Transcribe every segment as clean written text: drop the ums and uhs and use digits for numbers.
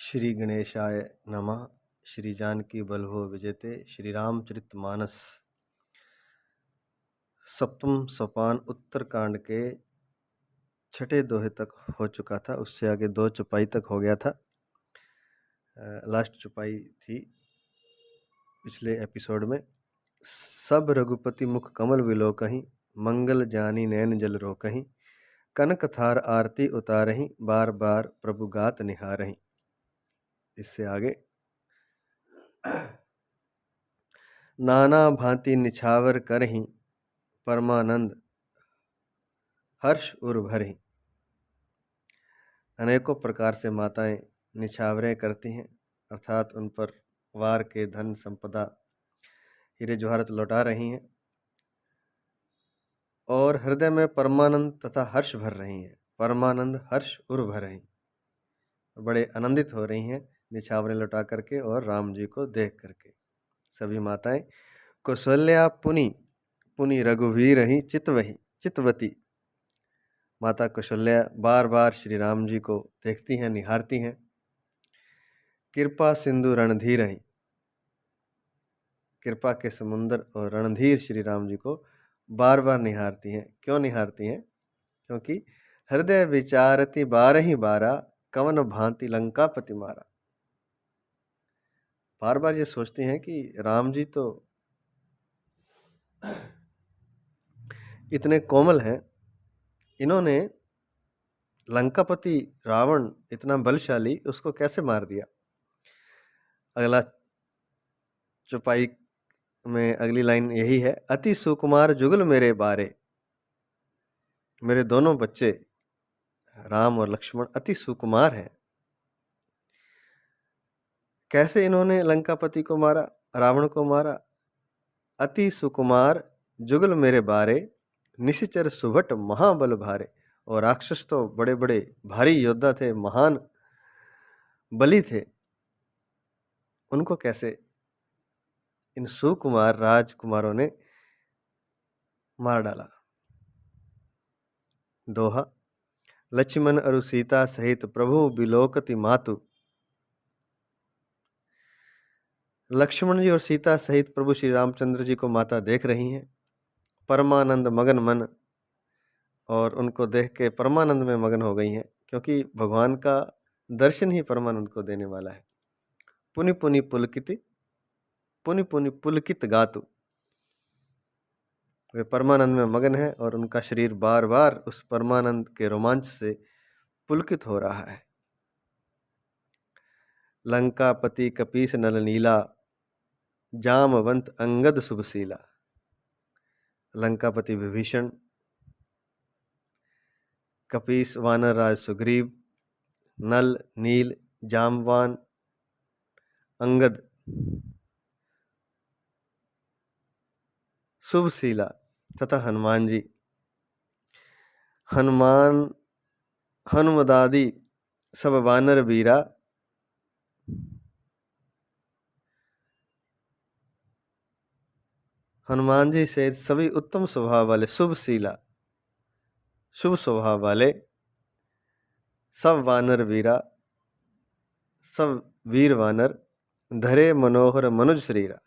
श्री गणेशाय नमः। श्री जानकी बल्लभो विजयते। श्री रामचरितमानस सप्तम सोपान उत्तरकांड के छठे दोहे तक हो चुका था। उससे आगे 2 चौपाई तक हो गया था। लास्ट चौपाई थी पिछले एपिसोड में। सब रघुपति मुख कमल विलोकहीं, मंगल जानी नैन जल रोकहीं, कनक थार आरती उतारहीं, बार बार प्रभु गात निहारहीं। इससे आगे नाना भांति निछावर करहीं, परमानंद हर्ष उर भरहीं। अनेकों प्रकार से माताएं निछावरें करती हैं, अर्थात उन पर वार के धन संपदा हीरे जवाहरात लौटा रही हैं और हृदय में परमानंद तथा हर्ष भर रही हैं। परमानंद हर्ष उर भर रही, बड़े आनंदित हो रही हैं निछावरें लौटा करके और राम जी को देख करके। सभी माताएं कौशल्या पुनि पुनि रघुवीर ही चितवही चितवती। माता कौशल्या बार बार श्री राम जी को देखती हैं, निहारती हैं। कृपा सिंधु रणधीर ही, कृपा के समुद्र और रणधीर श्री राम जी को बार बार निहारती हैं। क्यों निहारती हैं? क्योंकि हृदय विचारती बारही बारा, कवन भांति लंकापति मारा। बार बार ये सोचती हैं कि राम जी तो इतने कोमल हैं, इन्होंने लंकापति रावण इतना बलशाली, उसको कैसे मार दिया। अगला चौपाई में अगली लाइन यही है, अति सुकुमार जुगल मेरे बारे। मेरे दोनों बच्चे राम और लक्ष्मण अति सुकुमार हैं। कैसे इन्होंने लंकापति को मारा, रावण को मारा? अति सुकुमार जुगल मेरे बारे, निशिचर सुभट महाबल भारे। और राक्षस तो बड़े बड़े भारी योद्धा थे, महान बली थे। उनको कैसे इन सुकुमार राजकुमारों ने मार डाला। दोहा, लक्ष्मण अरु सीता सहित प्रभु बिलोकति मातु। लक्ष्मण जी और सीता सहित प्रभु श्री रामचंद्र जी को माता देख रही हैं। परमानंद मगन मन, और उनको देख के परमानंद में मगन हो गई हैं, क्योंकि भगवान का दर्शन ही परमानंद को देने वाला है। पुनि पुनि पुलकित पुनि पुनि पुलकित गातु। वे परमानंद में मगन है और उनका शरीर बार बार उस परमानंद के रोमांच से पुलकित हो रहा है। लंकापति कपीस नल नीला, जामवंत अंगद शुभशीला। लंकापति विभीषण, कपीस वानर राज सुग्रीव, नल नील जामवान अंगद शुभशीला तथा हनुमान जी, हनुमान हनुमदादि सब वानर वीरा। हनुमान जी से सभी उत्तम स्वभाव वाले, शुभशीला शुभ स्वभाव वाले सब वानर वीरा, सब वीर वानर, धरे मनोहर मनुज शरीरा।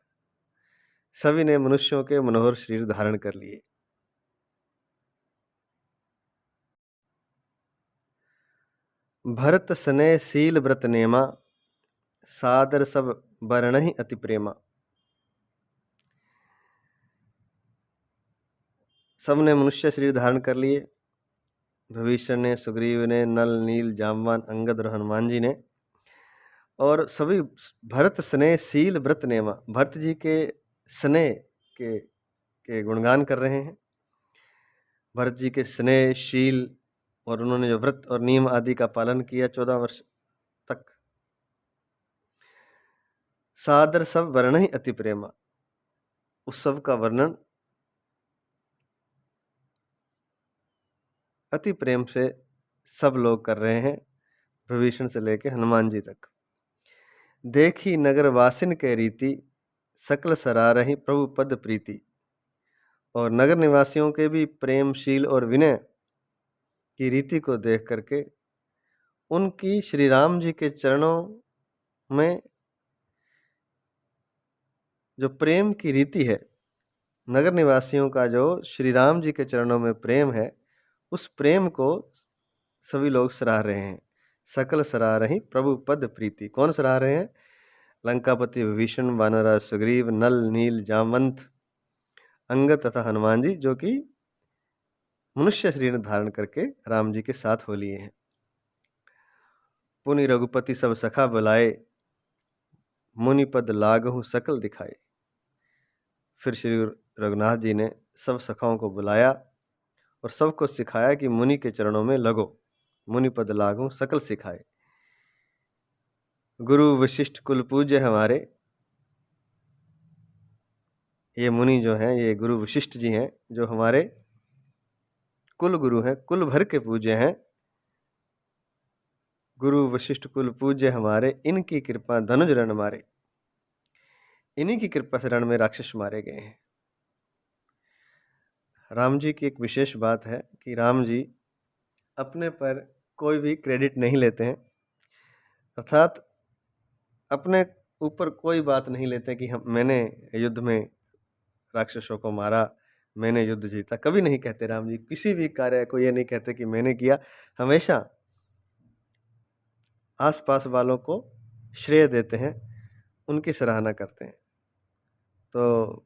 सभी ने मनुष्यों के मनोहर शरीर धारण कर लिए। भरत सने शील व्रत नेमा, सादर सब बरणहि अति प्रेमा। सबने मनुष्य शरीर धारण कर लिए। विभीषण ने, सुग्रीव ने, नल नील जामवान अंगद और हनुमान जी ने। और सभी भरत स्नेह शील व्रत नेमा, भरत जी के स्नेह के गुणगान कर रहे हैं। भरत जी के स्नेह, शील और उन्होंने जो व्रत और नियम आदि का पालन किया 14 वर्ष तक। सादर सब वर्ण ही अति प्रेमा, उस सब का वर्णन अति प्रेम से सब लोग कर रहे हैं, विभीषण से लेकर हनुमान जी तक। देखी नगर वासिन के रीति, सकल सरारहि प्रभु पद प्रीति। और नगर निवासियों के भी प्रेमशील और विनय की रीति को देख करके उनकी श्री राम जी के चरणों में जो प्रेम की रीति है, नगर निवासियों का जो श्री राम जी के चरणों में प्रेम है, उस प्रेम को सभी लोग सराह रहे हैं। सकल सराह रही प्रभु पद प्रीति। कौन सराह रहे हैं? लंकापति विभीषण, वानरराज सुग्रीव, नल नील जामवंत, अंगद तथा हनुमान जी, जो कि मनुष्य शरीर धारण करके राम जी के साथ हो लिए हैं। पुनि रघुपति सब सखा बुलाए, मुनि पद लागहु सकल दिखाए। फिर श्री रघुनाथ जी ने सब सखाओं को बुलाया और सबको सिखाया कि मुनि के चरणों में लगो, मुनि पद लागहु सकल सिखाए। गुरु वशिष्ठ कुल पूज्य हमारे, ये मुनि जो हैं, ये गुरु वशिष्ठ जी हैं, जो हमारे कुल गुरु हैं, कुल भर के पूज्य हैं। गुरु वशिष्ठ कुल पूज्य हमारे, इनकी कृपा धनुज रण मारे। इन्हीं की कृपा से रण में राक्षस मारे गए हैं। राम जी की एक विशेष बात है कि राम जी अपने पर कोई भी क्रेडिट नहीं लेते हैं, अर्थात अपने ऊपर कोई बात नहीं लेते कि मैंने युद्ध में राक्षसों को मारा, मैंने युद्ध जीता। कभी नहीं कहते राम जी। किसी भी कार्य को ये नहीं कहते कि मैंने किया। हमेशा आसपास वालों को श्रेय देते हैं, उनकी सराहना करते हैं। तो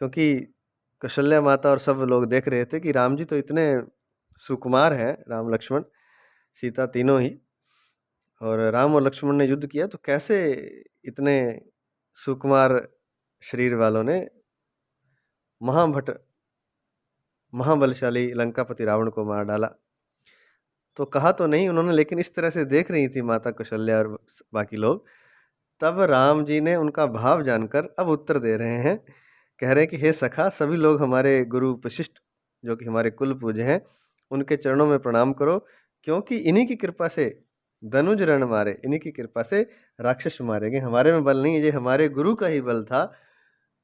क्योंकि कौशल्या माता और सब लोग देख रहे थे कि राम जी तो इतने सुकुमार हैं, राम लक्ष्मण सीता तीनों ही, और राम और लक्ष्मण ने युद्ध किया, तो कैसे इतने सुकुमार शरीर वालों ने महाभट महाबलशाली लंकापति रावण को मार डाला। तो कहा तो नहीं उन्होंने, लेकिन इस तरह से देख रही थी माता कौशल्या और बाकी लोग। तब राम जी ने उनका भाव जानकर अब उत्तर दे रहे हैं। कह रहे हैं कि हे सखा, सभी लोग हमारे गुरु वशिष्ठ जो कि हमारे कुल पूज्य हैं, उनके चरणों में प्रणाम करो, क्योंकि इन्हीं की कृपा से धनुज रण मारे, इन्हीं की कृपा से राक्षस मारे गए। हमारे में बल नहीं, ये हमारे गुरु का ही बल था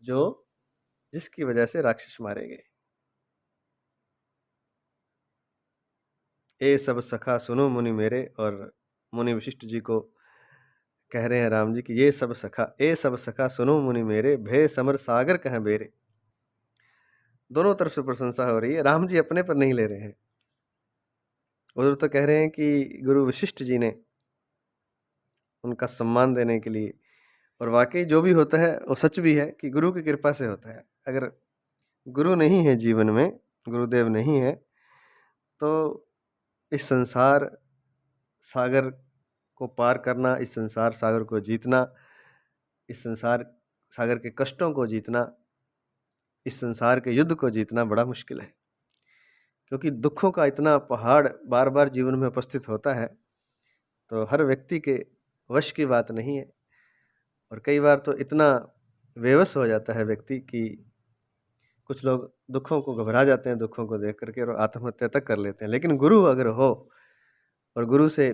जो जिसकी वजह से राक्षस मारे गए। ए सब सखा सुनो मुनि मेरे, और मुनि वशिष्ठ जी को कह रहे हैं राम जी कि ये सब सखा, ए सब सखा सुनो मुनि मेरे, भय समर सागर कह बेरे। दोनों तरफ से प्रशंसा हो रही है, राम जी अपने पर नहीं ले रहे हैं। उधर तो कह रहे हैं कि गुरु वशिष्ठ जी ने उनका सम्मान देने के लिए, और वाकई जो भी होता है वो सच भी है कि गुरु की कृपा से होता है। अगर गुरु नहीं है जीवन में, गुरुदेव नहीं है, तो इस संसार सागर को पार करना, इस संसार सागर को जीतना, इस संसार सागर के कष्टों को जीतना, इस संसार के युद्ध को जीतना बड़ा मुश्किल है। क्योंकि दुखों का इतना पहाड़ बार बार जीवन में उपस्थित होता है, तो हर व्यक्ति के वश की बात नहीं है। और कई बार तो इतना बेवश हो जाता है व्यक्ति कि कुछ लोग दुखों को घबरा जाते हैं, दुखों को देख करके, और आत्महत्या तक कर लेते हैं। लेकिन गुरु अगर हो और गुरु से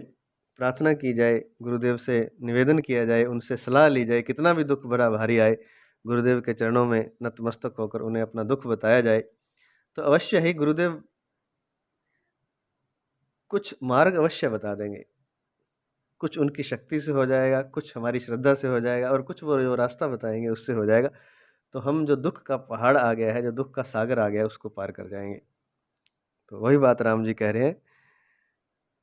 प्रार्थना की जाए, गुरुदेव से निवेदन किया जाए, उनसे सलाह ली जाए, कितना भी दुख बड़ा भारी आए, गुरुदेव के चरणों में नतमस्तक होकर उन्हें अपना दुख बताया जाए, तो अवश्य ही गुरुदेव कुछ मार्ग अवश्य बता देंगे। कुछ उनकी शक्ति से हो जाएगा, कुछ हमारी श्रद्धा से हो जाएगा, और कुछ वो जो रास्ता बताएंगे उससे हो जाएगा। तो हम जो दुख का पहाड़ आ गया है, जो दुख का सागर आ गया है, उसको पार कर जाएंगे। तो वही बात राम जी कह रहे हैं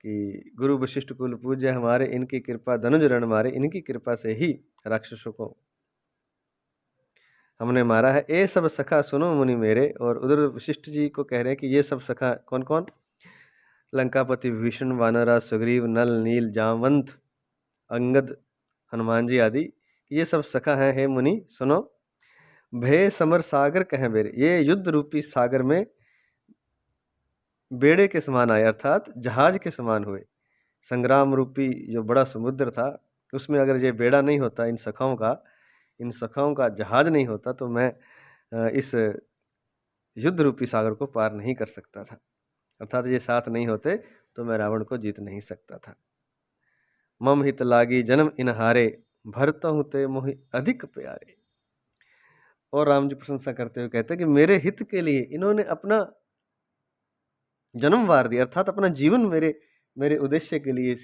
कि गुरु वशिष्ठ कुल पूज्य हमारे, इनकी कृपा धनुज रण मारे। इनकी कृपा से ही राक्षसों को हमने मारा है। ए सब सखा सुनो मुनि मेरे, और उधर वशिष्ठ जी को कह रहे हैं कि ये सब सखा कौन कौन? लंकापति विभीषण, वानरराज सुग्रीव, नल नील जामवंत, अंगद, हनुमान जी आदि, ये सब सखा हैं। हे मुनि सुनो, भय समर सागर कहें बेरे, ये युद्ध रूपी सागर में बेड़े के समान आए, अर्थात जहाज के समान हुए। संग्राम रूपी जो बड़ा समुद्र था, उसमें अगर ये बेड़ा नहीं होता, इन सखाओं का जहाज नहीं होता, तो मैं इस युद्ध रूपी सागर को पार नहीं कर सकता था। अर्थात ये साथ नहीं होते तो मैं रावण को जीत नहीं सकता था। मम हित लागी जन्म इनहारे, भरता हूँ ते मोहि अधिक प्यारे। और राम जी प्रशंसा करते हुए कहते हैं कि मेरे हित के लिए इन्होंने अपना जन्म वार दिया, अर्थात अपना जीवन मेरे उद्देश्य के लिए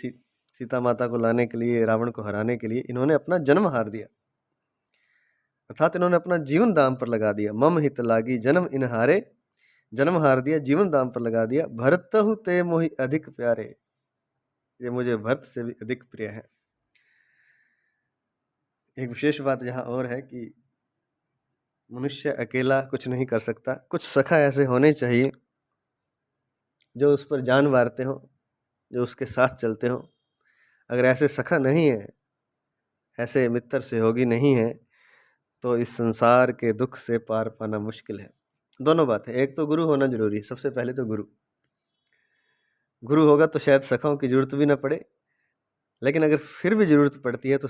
सीता माता को लाने के लिए, रावण को हराने के लिए इन्होंने अपना जन्म हार दिया, अर्थात इन्होंने अपना जीवन दांव पर लगा दिया। मम हित लागी जन्म इनहारे, जन्म हार दिया, जीवन दांव पर लगा दिया। भरतहु ते मोहि अधिक प्यारे, ये मुझे भरत से भी अधिक प्रिय है। एक विशेष बात यहाँ और है कि मनुष्य अकेला कुछ नहीं कर सकता, कुछ सखा ऐसे होने चाहिए जो उस पर जान वारते हों, जो उसके साथ चलते हों। अगर ऐसे सखा नहीं है, ऐसे मित्र सहयोगी नहीं है, तो इस संसार के दुख से पार पाना मुश्किल है। दोनों बातें, एक तो गुरु होना जरूरी है, सबसे पहले तो गुरु होगा तो शायद सखाओं की जरूरत भी ना पड़े, लेकिन अगर फिर भी जरूरत पड़ती है तो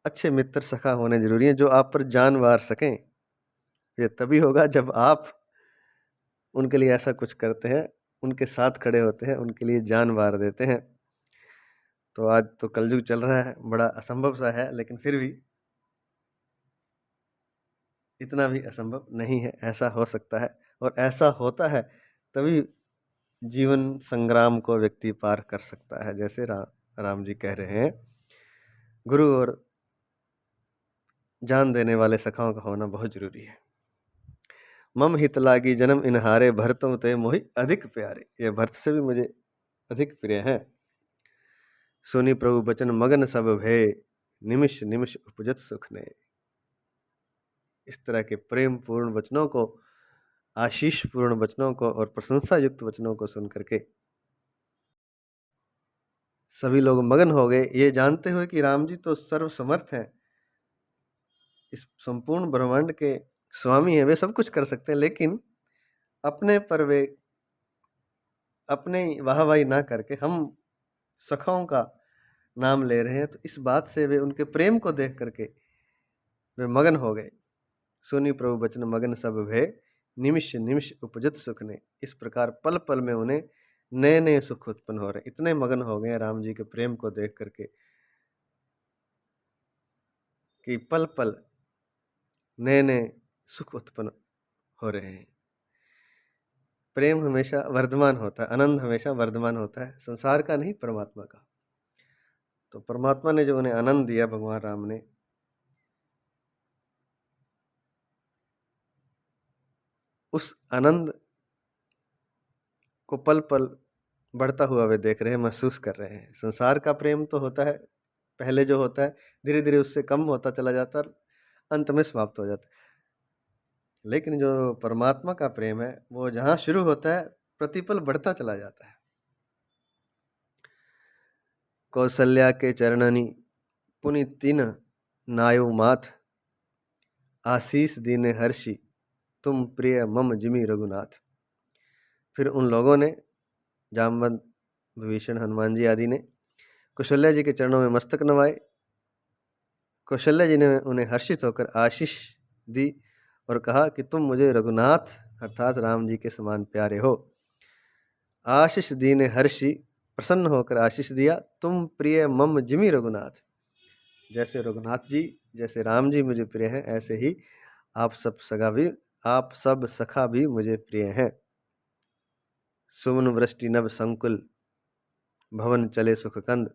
अच्छे मित्र सखा होने जरूरी हैं, जो आप पर जान वार सकें। ये तभी होगा जब आप उनके लिए ऐसा कुछ करते हैं, उनके साथ खड़े होते हैं, उनके लिए जान वार देते हैं। तो आज तो कलयुग चल रहा है, बड़ा असंभव सा है, लेकिन फिर भी इतना भी असंभव नहीं है, ऐसा हो सकता है। और ऐसा होता है तभी जीवन संग्राम को व्यक्ति पार कर सकता है। जैसे राम जी कह रहे हैं, गुरु और जान देने वाले सखाओं का होना बहुत जरूरी है। मम हित लागी जन्म इनहारे, भरतम ते मोहि अधिक प्यारे, ये भरत से भी मुझे अधिक प्रिय है। सुनी प्रभु बचन मगन सब भय, निमिष निमिष उपजत सुख ने। इस तरह के प्रेम पूर्ण वचनों को, आशीष पूर्ण वचनों को और प्रशंसा युक्त वचनों को सुन करके सभी लोग मगन हो गए, ये जानते हुए कि राम जी तो सर्वसमर्थ हैं, इस संपूर्ण ब्रह्मांड के स्वामी हैं, वे सब कुछ कर सकते हैं, लेकिन अपने पर वे अपने वाहवाही ना करके हम सखाओं का नाम ले रहे हैं। तो इस बात से वे उनके प्रेम को देख करके वे मगन हो गए। सुनी प्रभु बचन मगन सब भय, निमिष निमिष उपजत सुख ने। इस प्रकार पल पल में उन्हें नए नए सुख उत्पन्न हो रहे, इतने मगन हो गए राम जी के प्रेम को देख करके कि पल पल नए नए सुख उत्पन्न हो रहे हैं। प्रेम हमेशा वर्धमान होता है, आनंद हमेशा वर्धमान होता है, संसार का नहीं, परमात्मा का। तो परमात्मा ने जो उन्हें आनंद दिया, भगवान राम ने, उस आनंद को पल पल बढ़ता हुआ वे देख रहे हैं, महसूस कर रहे हैं। संसार का प्रेम तो होता है, पहले जो होता है धीरे धीरे उससे कम होता चला जाता है, अंत में समाप्त हो जाता है। लेकिन जो परमात्मा का प्रेम है, वो जहाँ शुरू होता है प्रतिपल बढ़ता चला जाता है। कौशल्या के चरणनी पुनि तिन नायो माथ, आशीष दीने हर्षि तुम प्रिय मम जिमि रघुनाथ। फिर उन लोगों ने, जामवंत, विभीषण, हनुमान जी आदि ने कौशल्या जी के चरणों में मस्तक नवाए। कौशल्या जी ने उन्हें हर्षित होकर आशीष दी और कहा कि तुम मुझे रघुनाथ अर्थात राम जी के समान प्यारे हो। आशीष दी ने हर्षि, प्रसन्न होकर आशीष दिया, तुम प्रिय मम जिमि रघुनाथ। जैसे रघुनाथ जी, जैसे राम जी मुझे प्रिय हैं, ऐसे ही आप सब सखा भी मुझे प्रिय हैं। सुमन वृष्टि नभ संकुल, भवन चले सुखकंद।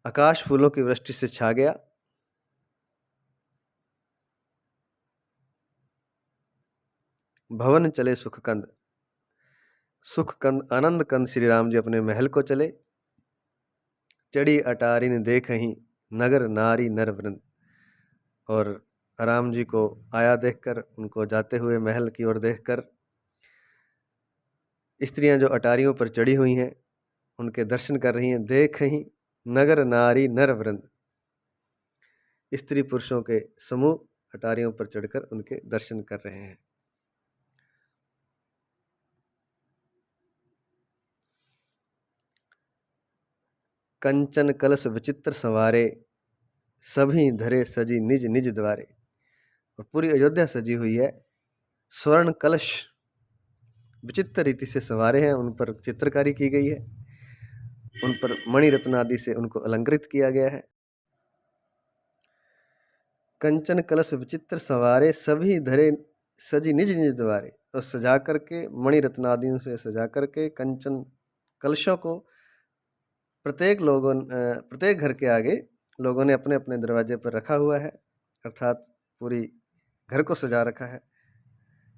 आकाश फूलों की वृष्टि से छा गया, भवन चले सुखकंद। सुखकंद, आनंद कंद श्री राम जी अपने महल को चले। चढ़ी अटारिन देखहीं, नगर नारी नर वृंद। और राम जी को आया देखकर, उनको जाते हुए महल की ओर देखकर स्त्रियां जो अटारियों पर चढ़ी हुई हैं उनके दर्शन कर रही हैं। देखहीं नगर नारी नर वृंद, स्त्री पुरुषों के समूह अटारियों पर चढ़कर उनके दर्शन कर रहे हैं। कंचन कलश विचित्र संवारे, सभी धरे सजी निज निज द्वारे। और पूरी अयोध्या सजी हुई है, स्वर्ण कलश विचित्र रीति से संवारे हैं, उन पर चित्रकारी की गई है, उन पर मणि रत्न आदि से उनको अलंकृत किया गया है। कंचन कलश विचित्र संवारे, सभी धरे सजी निज निज द्वारे। तो सजा करके, मणि रत्न आदियों से सजा करके कंचन कलशों को प्रत्येक घर के आगे लोगों ने अपने अपने दरवाजे पर रखा हुआ है, अर्थात पूरी घर को सजा रखा है।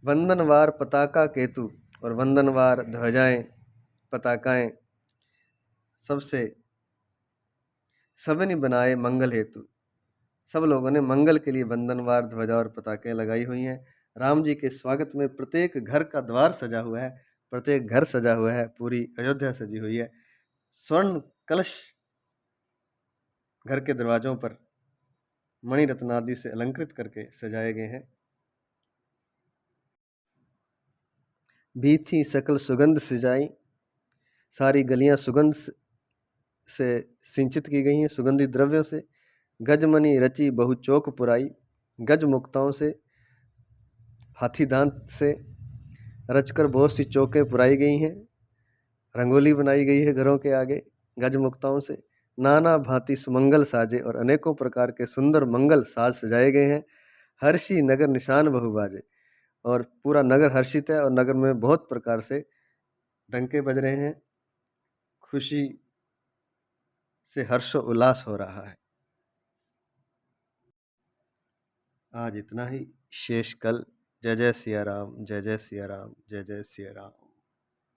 वंदनवार पताका केतु और वंदनवार ध्वजाएं पताकाएं सबसे सबने बनाए मंगल हेतु। सब लोगों ने मंगल के लिए वंदनवार ध्वजा और पताके लगाई हुई हैं। राम जी के स्वागत में प्रत्येक घर का द्वार सजा हुआ है, प्रत्येक घर सजा हुआ है, पूरी अयोध्या सजी हुई है। स्वर्ण कलश घर के दरवाजों पर मणि रत्न आदि से अलंकृत करके सजाए गए हैं। भीथी सकल सुगंध सिजाई, सारी गलियां सुगंध से सिंचित की गई हैं, सुगंधित द्रव्यों से। गजमनी रची बहु चौक पुराई, गज मुक्ताओं से, हाथी दांत से रचकर बहुत सी चौकें पुराई गई हैं। रंगोली बनाई गई है घरों के आगे गज मुक्ताओं से। नाना भांति सुमंगल साजे और अनेकों प्रकार के सुंदर मंगल साज सजाए गए हैं। हर्षी नगर निशान बहु बाजे, और पूरा नगर हर्षित है और नगर में बहुत प्रकार से डंके बज रहे हैं। खुशी से हर्षो उल्लास हो रहा है। आज इतना ही, शेष कल। जय जय सिया राम, जय जय सिया राम, जय जय सिया राम।